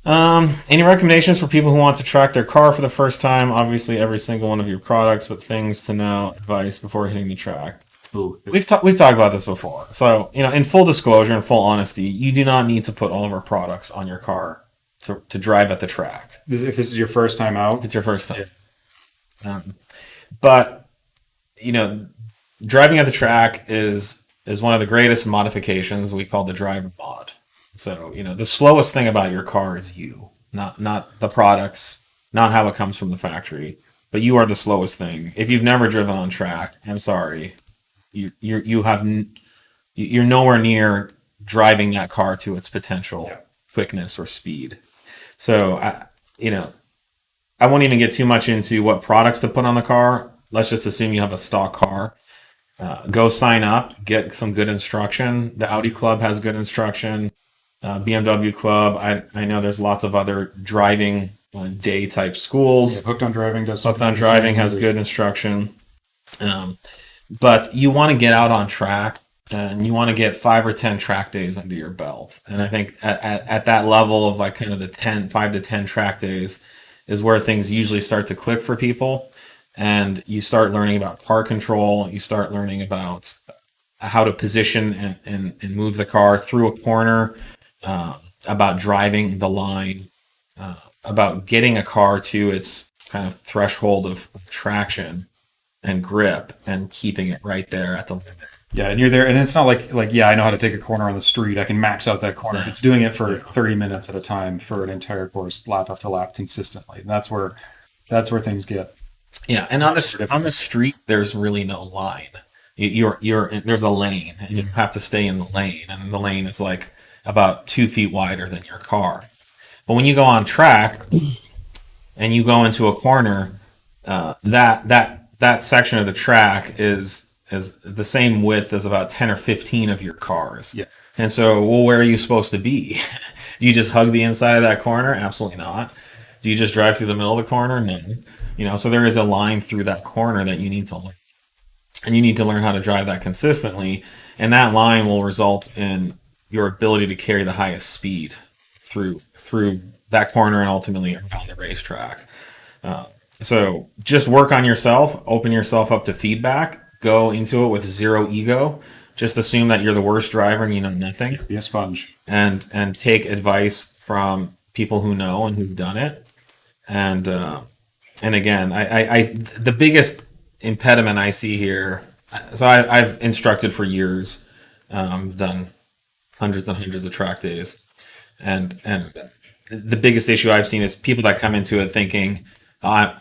Any recommendations for people who want to track their car for the first time? Obviously, every single one of your products, but things to know, advice before hitting the track. Ooh. We've talked about this before. So, in full disclosure and full honesty, you do not need to put all of our products on your car to drive at the track. If this is your first time out? If it's your first time. Yeah. But, driving at the track is one of the greatest modifications we call the driver mod. So, the slowest thing about your car is you, not the products, not how it comes from the factory, but you are the slowest thing. If you've never driven on track, I'm sorry. You're nowhere near driving that car to its potential quickness or speed. So I won't even get too much into what products to put on the car. Let's just assume you have a stock car. Go sign up, get some good instruction. The Audi Club has good instruction. BMW Club. I know there's lots of other driving day type schools. Yeah, Hooked on Driving does. Hooked on Driving has good instruction. But you want to get out on track and you want to get 5 or 10 track days under your belt. And I think at that level of like kind of the 5 to 10 track days is where things usually start to click for people. And you start learning about car control. You start learning about how to position and move the car through a corner, about driving the line, about getting a car to its kind of threshold of traction and grip and keeping it right there at the limit. Yeah, and you're there, and it's not like I know how to take a corner on the street. I can max out that corner. Yeah. It's doing it for 30 minutes at a time for an entire course, lap after lap, consistently. And that's where things get. Yeah, and on the street, there's really no line. There's a lane, and you have to stay in the lane, and the lane is like about 2 feet wider than your car. But when you go on track and you go into a corner, that section of the track is the same width as about 10 or 15 of your cars. Yeah. And so, where are you supposed to be? Do you just hug the inside of that corner? Absolutely not. Do you just drive through the middle of the corner? No. So there is a line through that corner that you need to learn. And you need to learn how to drive that consistently. And that line will result in your ability to carry the highest speed through that corner and ultimately around the racetrack. So just work on yourself, open yourself up to feedback, go into it with zero ego. Just assume that you're the worst driver and you know nothing. Be a sponge. And take advice from people who know and who've done it. And again, I the biggest impediment I see here, so I've instructed for years, done hundreds and hundreds of track days. And the biggest issue I've seen is people that come into it thinking, I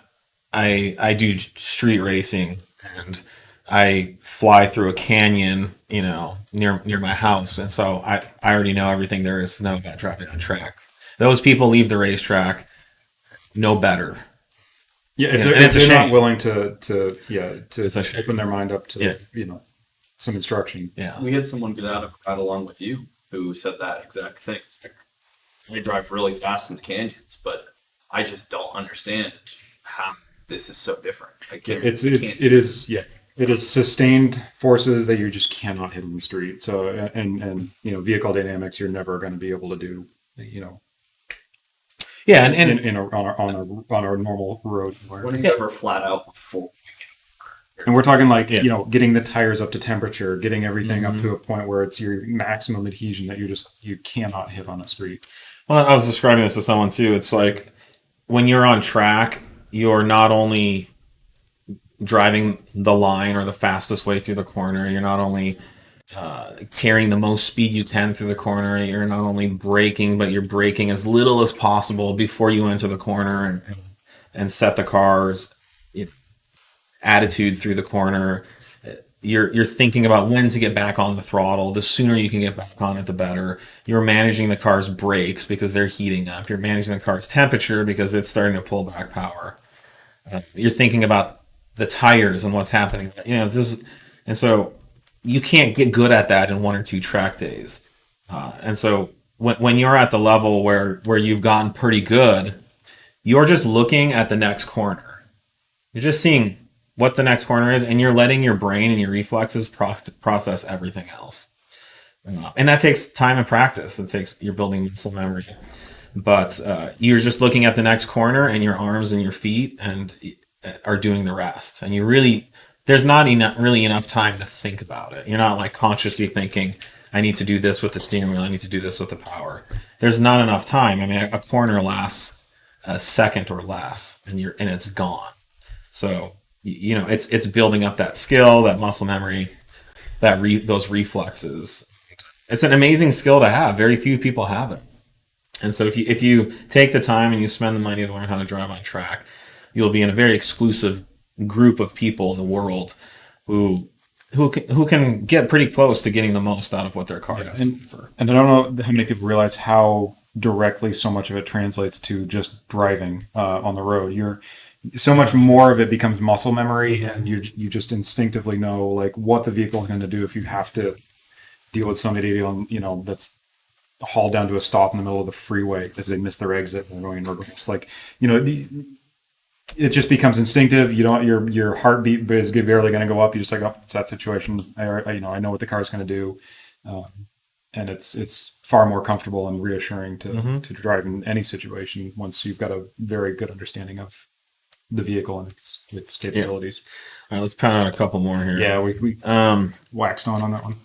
do street racing and I fly through a canyon, near my house. And so I already know everything there is to know about driving on track. Those people leave the racetrack no better. Yeah, if they're not willing to open their mind up to, some instruction. Yeah. We had someone get out of ride along with you who said that exact thing. It's like, I drive really fast in the canyons, but I just don't understand how this is so different. It is sustained forces that you just cannot hit on the street. So and vehicle dynamics you're never going to be able to do. Yeah, on a normal road. When are you ever flat out before? And we're talking getting the tires up to temperature, getting everything up to a point where it's your maximum adhesion that you cannot hit on a street. Well, I was describing this to someone too. It's like when you're on track, you're not only driving the line or the fastest way through the corner, you're not only carrying the most speed you can through the corner, you're not only braking, but you're braking as little as possible before you enter the corner and set the car's attitude through the corner. You're thinking about when to get back on the throttle. The sooner you can get back on it, the better. You're managing the car's brakes because they're heating up. You're managing the car's temperature because it's starting to pull back power. You're thinking about the tires and what's happening. And so you can't get good at that in 1 or 2 track days. And so when you're at the level where you've gotten pretty good, you're just looking at the next corner. You're just seeing what the next corner is, and you're letting your brain and your reflexes process everything else. And that takes time and practice. You're building muscle memory. but you're just looking at the next corner, and your arms and your feet and are doing the rest. And you really, there's not really enough time to think about it. You're not like consciously thinking, I need to do this with the steering wheel, I need to do this with the power. There's not enough time. I mean, a corner lasts a second or less, and it's gone. So it's building up that skill, that muscle memory, those reflexes. It's an amazing skill to have. Very few people have it. And so if you take the time and you spend the money to learn how to drive on track, you'll be in a very exclusive group of people in the world who can get pretty close to getting the most out of what their car has. And I don't know how many people realize how directly so much of it translates to just driving on the road. So much more of it becomes muscle memory, and you just instinctively know like what the vehicle is going to do if you have to deal with somebody that's hauled down to a stop in the middle of the freeway because they missed their exit and they're going in reverse. Like it just becomes instinctive. Your heartbeat is barely going to go up. You just like, oh, it's that situation. I know what the car is going to do, and it's far more comfortable and reassuring to drive in any situation once you've got a very good understanding of the vehicle and its capabilities. All right, let's pound out a couple more here. Yeah, we waxed on that one.